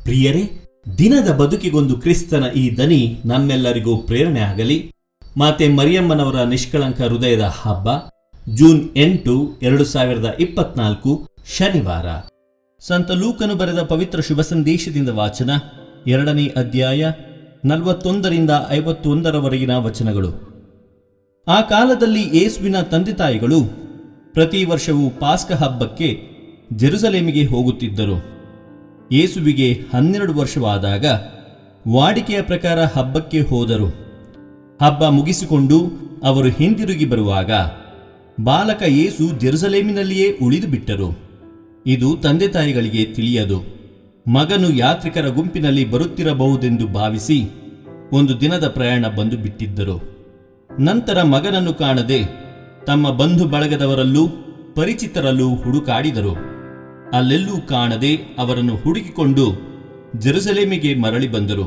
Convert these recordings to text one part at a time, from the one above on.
ಪ್ರಿಯರೇ, ದಿನದ ಬದುಕಿಗೊಂದು ಕ್ರಿಸ್ತನ ಈ ದನಿ ನಮ್ಮೆಲ್ಲರಿಗೂ ಪ್ರೇರಣೆ ಆಗಲಿ. ಮಾತೆ ಮರಿಯಮ್ಮನವರ ನಿಷ್ಕಳಂಕ ಹೃದಯದ ಹಬ್ಬ, ಜೂನ್ 8, 2024 ಶನಿವಾರ. ಸಂತ ಲೂಕನು ಬರೆದ ಪವಿತ್ರ ಶುಭ ಸಂದೇಶದಿಂದ ವಾಚನ, 2ನೇ ಅಧ್ಯಾಯ 41ರಿಂದ 51ರವರೆಗಿನ ವಚನಗಳು. ಆ ಕಾಲದಲ್ಲಿ ಯೇಸುವಿನ ತಂದೆ ತಾಯಿಗಳು ಪ್ರತಿ ವರ್ಷವೂ ಪಾಸ್ಕ ಹಬ್ಬಕ್ಕೆ ಜೆರುಸಲೇಮಿಗೆ ಹೋಗುತ್ತಿದ್ದರು. ಯೇಸುವಿಗೆ 12 ವರ್ಷವಾದಾಗ ವಾಡಿಕೆಯ ಪ್ರಕಾರ ಹಬ್ಬಕ್ಕೆ ಹೋದರು. ಹಬ್ಬ ಮುಗಿಸಿಕೊಂಡು ಅವರು ಹಿಂದಿರುಗಿ ಬರುವಾಗ ಬಾಲಕ ಯೇಸು ಜೆರುಸಲೇಮಿನಲ್ಲಿಯೇ ಉಳಿದು ಬಿಟ್ಟರು. ಇದು ತಂದೆ ತಾಯಿಗಳಿಗೆ ತಿಳಿಯದು. ಮಗನು ಯಾತ್ರಿಕರ ಗುಂಪಿನಲ್ಲಿ ಬರುತ್ತಿರಬಹುದೆಂದು ಭಾವಿಸಿ ಒಂದು ದಿನದ ಪ್ರಯಾಣ ಬಂದು ಬಿಟ್ಟಿದ್ದರು. ನಂತರ ಮಗನನ್ನು ಕಾಣದೆ ತಮ್ಮ ಬಂಧು ಬಳಗದವರಲ್ಲೂ ಪರಿಚಿತರಲ್ಲೂ ಹುಡುಕಾಡಿದರು. ಅಲ್ಲೆಲ್ಲೂ ಕಾಣದೆ ಅವರನ್ನು ಹುಡುಕಿಕೊಂಡು ಜೆರುಸಲೇಮಿಗೆ ಮರಳಿ ಬಂದರು.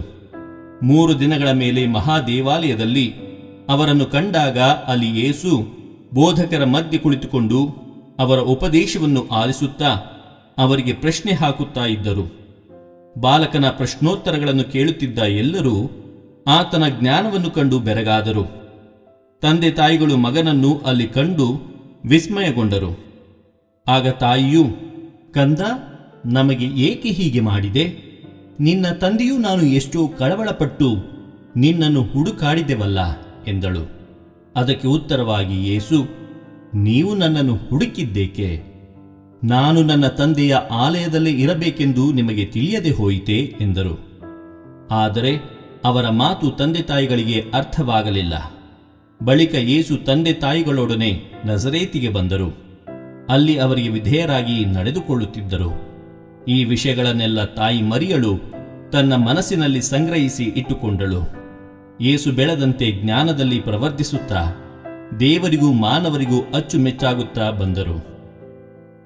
3 ದಿನಗಳ ಮೇಲೆ ಮಹಾದೇವಾಲಯದಲ್ಲಿ ಅವರನ್ನು ಕಂಡಾಗ ಅಲ್ಲಿ ಯೇಸು ಬೋಧಕರ ಮಧ್ಯೆ ಕುಳಿತುಕೊಂಡು ಅವರ ಉಪದೇಶವನ್ನು ಆಲಿಸುತ್ತಾ ಅವರಿಗೆ ಪ್ರಶ್ನೆ ಹಾಕುತ್ತಾ ಇದ್ದರು. ಬಾಲಕನ ಪ್ರಶ್ನೋತ್ತರಗಳನ್ನು ಕೇಳುತ್ತಿದ್ದ ಎಲ್ಲರೂ ಆತನ ಜ್ಞಾನವನ್ನು ಕಂಡು ಬೆರಗಾದರು. ತಂದೆ ತಾಯಿಗಳು ಮಗನನ್ನು ಅಲ್ಲಿ ಕಂಡು ವಿಸ್ಮಯಗೊಂಡರು. ಆಗ ತಾಯಿಯು, ಕಂದ, ನಮಗೆ ಏಕೆ ಹೀಗೆ ಮಾಡಿದೆ? ನಿನ್ನ ತಂದೆಯೂ ನಾನು ಎಷ್ಟೋ ಕಳವಳಪಟ್ಟು ನಿನ್ನನ್ನು ಹುಡುಕಾಡಿದೆವಲ್ಲ ಎಂದಳು. ಅದಕ್ಕೆ ಉತ್ತರವಾಗಿ ಯೇಸು, ನೀವು ನನ್ನನ್ನು ಹುಡುಕಿದ್ದೇಕೆ? ನಾನು ನನ್ನ ತಂದೆಯ ಆಲಯದಲ್ಲೇ ಇರಬೇಕೆಂದು ನಿಮಗೆ ತಿಳಿಯದೆ ಹೋಯಿತೆ ಎಂದರು. ಆದರೆ ಅವರ ಮಾತು ತಂದೆ ತಾಯಿಗಳಿಗೆ ಅರ್ಥವಾಗಲಿಲ್ಲ. ಬಳಿಕ ಯೇಸು ತಂದೆ ತಾಯಿಗಳೊಡನೆ ನಜರೇತಿಗೆ ಬಂದರು. ಅಲ್ಲಿ ಅವರಿಗೆ ವಿಧೇಯರಾಗಿ ನಡೆದುಕೊಳ್ಳುತ್ತಿದ್ದರು. ಈ ವಿಷಯಗಳನ್ನೆಲ್ಲ ತಾಯಿ ಮರಿಯಳು ತನ್ನ ಮನಸ್ಸಿನಲ್ಲಿ ಸಂಗ್ರಹಿಸಿ ಇಟ್ಟುಕೊಂಡಳು. ಯೇಸು ಬೆಳೆದಂತೆ ಜ್ಞಾನದಲ್ಲಿ ಪ್ರವರ್ಧಿಸುತ್ತಾ ದೇವರಿಗೂ ಮಾನವರಿಗೂ ಅಚ್ಚುಮೆಚ್ಚಾಗುತ್ತಾ ಬಂದರು.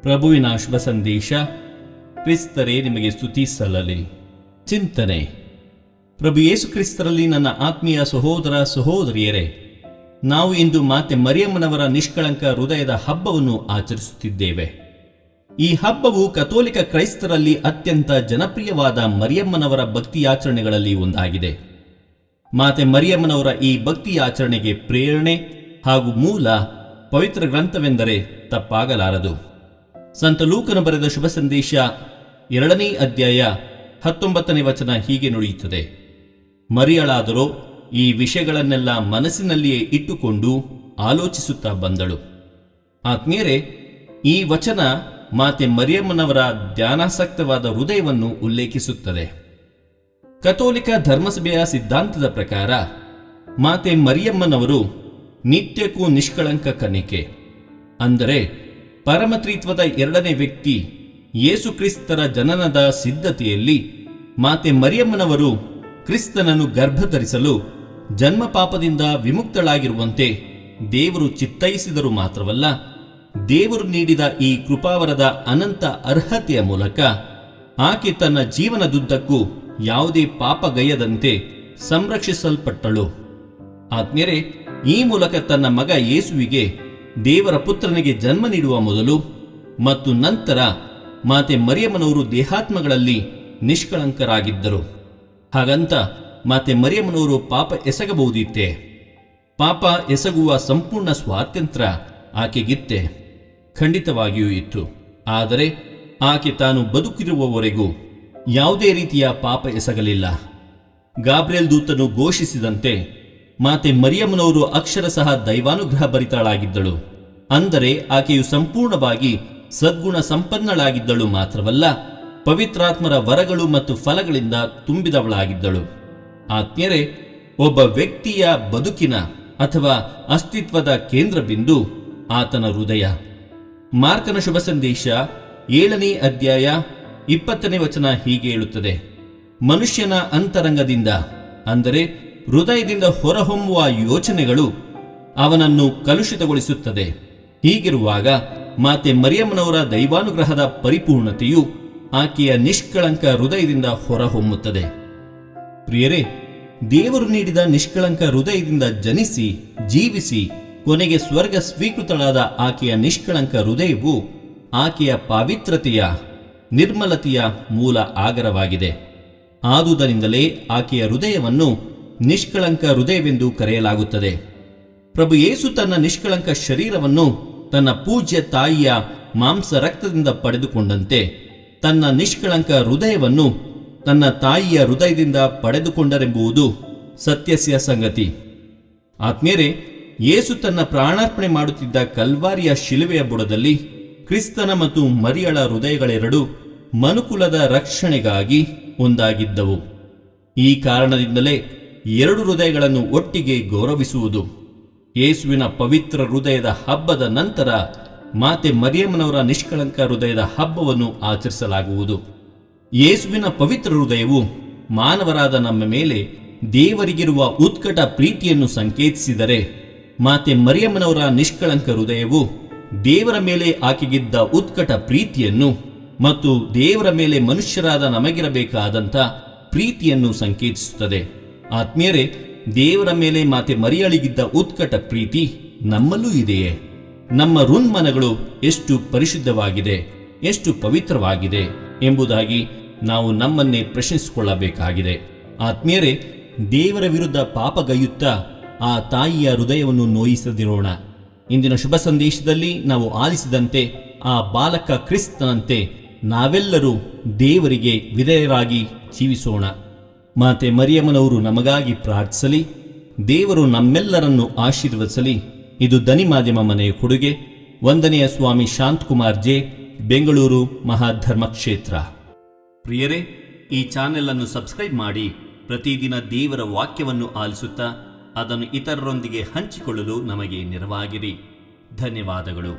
ಪ್ರಭುವಿನ ಶುಭ ಸಂದೇಶ. ಕ್ರಿಸ್ತರೇ ನಿಮಗೆ ಸ್ತುತಿ ಸಲ್ಲಲಿ. ಚಿಂತನೆ. ಪ್ರಭು ಯೇಸು ಕ್ರಿಸ್ತರಲ್ಲಿ ನನ್ನ ಆತ್ಮೀಯ ಸಹೋದರ ಸಹೋದರಿಯರೇ, ನಾವು ಇಂದು ಮಾತೆ ಮರಿಯಮ್ಮನವರ ನಿಷ್ಕಳಂಕ ಹೃದಯದ ಹಬ್ಬವನ್ನು ಆಚರಿಸುತ್ತಿದ್ದೇವೆ. ಈ ಹಬ್ಬವು ಕಥೋಲಿಕ ಕ್ರೈಸ್ತರಲ್ಲಿ ಅತ್ಯಂತ ಜನಪ್ರಿಯವಾದ ಮರಿಯಮ್ಮನವರ ಭಕ್ತಿಯಾಚರಣೆಗಳಲ್ಲಿ ಒಂದಾಗಿದೆ. ಮಾತೆ ಮರಿಯಮ್ಮನವರ ಈ ಭಕ್ತಿಯಾಚರಣೆಗೆ ಪ್ರೇರಣೆ ಹಾಗೂ ಮೂಲ ಪವಿತ್ರ ಗ್ರಂಥವೆಂದರೆ ತಪ್ಪಾಗಲಾರದು. ಸಂತ ಲೂಕನು ಬರೆದ ಶುಭ ಸಂದೇಶ 2ನೇ ಅಧ್ಯಾಯ 19ನೇ ವಚನ ಹೀಗೆ ನುಡಿಯುತ್ತದೆ, ಮರಿಯಳಾದರೋ ಈ ವಿಷಯಗಳನ್ನೆಲ್ಲ ಮನಸ್ಸಿನಲ್ಲಿಯೇ ಇಟ್ಟುಕೊಂಡು ಆಲೋಚಿಸುತ್ತಾ ಬಂದಳು. ಆತ್ಮೀಯರೇ, ಈ ವಚನ ಮಾತೆ ಮರಿಯಮ್ಮನವರ ಧ್ಯಾನಾಸಕ್ತವಾದ ಹೃದಯವನ್ನು ಉಲ್ಲೇಖಿಸುತ್ತದೆ. ಕಥೋಲಿಕ ಧರ್ಮಸಭೆಯ ಸಿದ್ಧಾಂತದ ಪ್ರಕಾರ ಮಾತೆ ಮರಿಯಮ್ಮನವರು ನಿತ್ಯಕ್ಕೂ ನಿಷ್ಕಳಂಕ ಕನ್ನಿಕೆ, ಅಂದರೆ ಪರಮತ್ರಿತ್ವದ 2ನೇ ವ್ಯಕ್ತಿ ಯೇಸು ಕ್ರಿಸ್ತರ ಜನನದ ಸಿದ್ಧತೆಯಲ್ಲಿ ಮಾತೆ ಮರಿಯಮ್ಮನವರು ಕ್ರಿಸ್ತನನ್ನು ಗರ್ಭಧರಿಸಲು ಜನ್ಮ ಪಾಪದಿಂದ ವಿಮುಕ್ತಳಾಗಿರುವಂತೆ ದೇವರು ಚಿತ್ತೈಸಿದರು ಮಾತ್ರವಲ್ಲ, ದೇವರು ನೀಡಿದ ಈ ಕೃಪಾವರದ ಅನಂತ ಅರ್ಹತೆಯ ಮೂಲಕ ಆಕೆ ತನ್ನ ಜೀವನದುದ್ದಕ್ಕೂ ಯಾವುದೇ ಪಾಪಗೈಯದಂತೆ ಸಂರಕ್ಷಿಸಲ್ಪಟ್ಟಳು. ಆತ್ಮೀಯರೇ, ಈ ಮೂಲಕ ತನ್ನ ಮಗ ಯೇಸುವಿಗೆ ದೇವರ ಪುತ್ರನಿಗೆ ಜನ್ಮ ನೀಡುವ ಮೊದಲು ಮತ್ತು ನಂತರ ಮಾತೆ ಮರಿಯಮ್ಮನವರು ದೇಹಾತ್ಮಗಳಲ್ಲಿ ನಿಷ್ಕಳಂಕರಾಗಿದ್ದರು. ಹಾಗಂತ ಮಾತೆ ಮರಿಯಮ್ಮನವರು ಪಾಪ ಎಸಗಬಹುದಿತ್ತೆ? ಪಾಪ ಎಸಗುವ ಸಂಪೂರ್ಣ ಸ್ವಾತಂತ್ರ್ಯ ಆಕೆಗಿತ್ತೆ? ಖಂಡಿತವಾಗಿಯೂ ಇತ್ತು. ಆದರೆ ಆಕೆ ತಾನು ಬದುಕಿರುವವರೆಗೂ ಯಾವುದೇ ರೀತಿಯ ಪಾಪ ಎಸಗಲಿಲ್ಲ. ಗಾಬ್ರಿಯಲ್ ದೂತನು ಘೋಷಿಸಿದಂತೆ ಮಾತೆ ಮರಿಯಮ್ಮನವರು ಅಕ್ಷರಶಃ ದೈವಾನುಗ್ರಹ ಭರಿತಳಾಗಿದ್ದಳು. ಅಂದರೆ ಆಕೆಯು ಸಂಪೂರ್ಣವಾಗಿ ಸದ್ಗುಣ ಸಂಪನ್ನಳಾಗಿದ್ದಳು ಮಾತ್ರವಲ್ಲ, ಪವಿತ್ರಾತ್ಮರ ವರಗಳು ಮತ್ತು ಫಲಗಳಿಂದ ತುಂಬಿದವಳಾಗಿದ್ದಳು. ಆತ್ಮೀಯರೇ, ಒಬ್ಬ ವ್ಯಕ್ತಿಯ ಬದುಕಿನ ಅಥವಾ ಅಸ್ತಿತ್ವದ ಕೇಂದ್ರ ಬಿಂದು ಆತನ ಹೃದಯ. ಮಾರ್ಕನ ಶುಭ ಸಂದೇಶ 7ನೇ ಅಧ್ಯಾಯ 20ನೇ ವಚನ ಹೀಗೆ ಹೇಳುತ್ತದೆ, ಮನುಷ್ಯನ ಅಂತರಂಗದಿಂದ ಅಂದರೆ ಹೃದಯದಿಂದ ಹೊರಹೊಮ್ಮುವ ಯೋಚನೆಗಳು ಅವನನ್ನು ಕಲುಷಿತಗೊಳಿಸುತ್ತದೆ. ಹೀಗಿರುವಾಗ ಮಾತೆ ಮರಿಯಮ್ಮನವರ ದೈವಾನುಗ್ರಹದ ಪರಿಪೂರ್ಣತೆಯು ಆಕೆಯ ನಿಷ್ಕಳಂಕ ಹೃದಯದಿಂದ ಹೊರಹೊಮ್ಮುತ್ತದೆ. ಪ್ರಿಯರೇ, ದೇವರು ನೀಡಿದ ನಿಷ್ಕಳಂಕ ಹೃದಯದಿಂದ ಜನಿಸಿ ಜೀವಿಸಿ ಕೊನೆಗೆ ಸ್ವರ್ಗ ಸ್ವೀಕೃತಳಾದ ಆಕೆಯ ನಿಷ್ಕಳಂಕ ಹೃದಯವು ಆಕೆಯ ಪಾವಿತ್ರತೆಯ ನಿರ್ಮಲತೆಯ ಮೂಲ ಆಗರವಾಗಿದೆ. ಆದುದರಿಂದಲೇ ಆಕೆಯ ಹೃದಯವನ್ನು ನಿಷ್ಕಳಂಕ ಹೃದಯವೆಂದು ಕರೆಯಲಾಗುತ್ತದೆ. ಪ್ರಭು ಯೇಸು ತನ್ನ ನಿಷ್ಕಳಂಕ ಶರೀರವನ್ನು ತನ್ನ ಪೂಜ್ಯ ತಾಯಿಯ ಮಾಂಸ ರಕ್ತದಿಂದ ಪಡೆದುಕೊಂಡಂತೆ ತನ್ನ ನಿಷ್ಕಳಂಕ ಹೃದಯವನ್ನು ತನ್ನ ತಾಯಿಯ ಹೃದಯದಿಂದ ಪಡೆದುಕೊಂಡರೆಂಬುದು ಸತ್ಯಸ್ಯ ಸಂಗತಿ. ಆತ್ಮೀಯರೇ, ಯೇಸು ತನ್ನ ಪ್ರಾಣಾರ್ಪಣೆ ಮಾಡುತ್ತಿದ್ದ ಕಲ್ವಾರಿಯ ಶಿಲುವೆಯ ಬುಡದಲ್ಲಿ ಕ್ರಿಸ್ತನ ಮತ್ತು ಮರಿಯಳ ಹೃದಯಗಳೆರಡು ಮನುಕುಲದ ರಕ್ಷಣೆಗಾಗಿ ಒಂದಾಗಿದ್ದವು. ಈ ಕಾರಣದಿಂದಲೇ ಎರಡು ಹೃದಯಗಳನ್ನು ಒಟ್ಟಿಗೆ ಗೌರವಿಸುವುದು ಯೇಸುವಿನ ಪವಿತ್ರ ಹೃದಯದ ಹಬ್ಬದ ನಂತರ ಮಾತೆ ಮರಿಯಮ್ಮನವರ ನಿಷ್ಕಳಂಕ ಹೃದಯದ ಹಬ್ಬವನ್ನು ಆಚರಿಸಲಾಗುವುದು. ಯೇಸುವಿನ ಪವಿತ್ರ ಹೃದಯವು ಮಾನವರಾದ ನಮ್ಮ ಮೇಲೆ ದೇವರಿಗಿರುವ ಉತ್ಕಟ ಪ್ರೀತಿಯನ್ನು ಸಂಕೇತಿಸಿದರೆ, ಮಾತೆ ಮರಿಯಮ್ಮನವರ ನಿಷ್ಕಳಂಕ ಹೃದಯವು ದೇವರ ಮೇಲೆ ಆಕೆಗಿದ್ದ ಉತ್ಕಟ ಪ್ರೀತಿಯನ್ನು ಮತ್ತು ದೇವರ ಮೇಲೆ ಮನುಷ್ಯರಾದ ನಮಗಿರಬೇಕಾದಂಥ ಪ್ರೀತಿಯನ್ನು ಸಂಕೇತಿಸುತ್ತದೆ. ಆತ್ಮೀಯರೇ, ದೇವರ ಮೇಲೆ ಮಾತೆ ಮರಿಯಳಿಗಿದ್ದ ಉತ್ಕಟ ಪ್ರೀತಿ ನಮ್ಮಲ್ಲೂ ಇದೆಯೇ? ನಮ್ಮ ಋನ್ಮನಗಳು ಎಷ್ಟು ಪರಿಶುದ್ಧವಾಗಿದೆ, ಎಷ್ಟು ಪವಿತ್ರವಾಗಿದೆ ಎಂಬುದಾಗಿ ನಾವು ನಮ್ಮನ್ನೇ ಪ್ರಶ್ನಿಸಿಕೊಳ್ಳಬೇಕಾಗಿದೆ. ಆತ್ಮೀಯರೇ, ದೇವರ ವಿರುದ್ಧ ಪಾಪಗೈಯುತ್ತಾ ಆ ತಾಯಿಯ ಹೃದಯವನ್ನು ನೋಯಿಸದಿರೋಣ. ಇಂದಿನ ಶುಭ ಸಂದೇಶದಲ್ಲಿ ನಾವು ಆಲಿಸಿದಂತೆ ಆ ಬಾಲಕ ಕ್ರಿಸ್ತನಂತೆ ನಾವೆಲ್ಲರೂ ದೇವರಿಗೆ ವಿಧೇಯರಾಗಿ ಜೀವಿಸೋಣ. ಮಾತೆ ಮರಿಯಮ್ಮನವರು ನಮಗಾಗಿ ಪ್ರಾರ್ಥಿಸಲಿ. ದೇವರು ನಮ್ಮೆಲ್ಲರನ್ನು ಆಶೀರ್ವದಿಸಲಿ. ಇದು ದನಿ ಮಾಧ್ಯಮ ಮನೆಯ ಕೊಡುಗೆ. ವಂದನೆಯ ಸ್ವಾಮಿ ಶಾಂತಕುಮಾರ್ ಜೆ, ಬೆಂಗಳೂರು ಮಹಾಧರ್ಮ ಕ್ಷೇತ್ರ. ಪ್ರಿಯರೇ, ಈ ಚಾನೆಲ್ ಅನ್ನು ಸಬ್ಸ್ಕ್ರೈಬ್ ಮಾಡಿ ಪ್ರತಿದಿನ ದೇವರ ವಾಕ್ಯವನ್ನು ಆಲಿಸುತ್ತಾ ಅದನ್ನು ಇತರರೊಂದಿಗೆ ಹಂಚಿಕೊಳ್ಳಲು ನಮಗೆ ನೆರವಾಗಿರಿ. ಧನ್ಯವಾದಗಳು.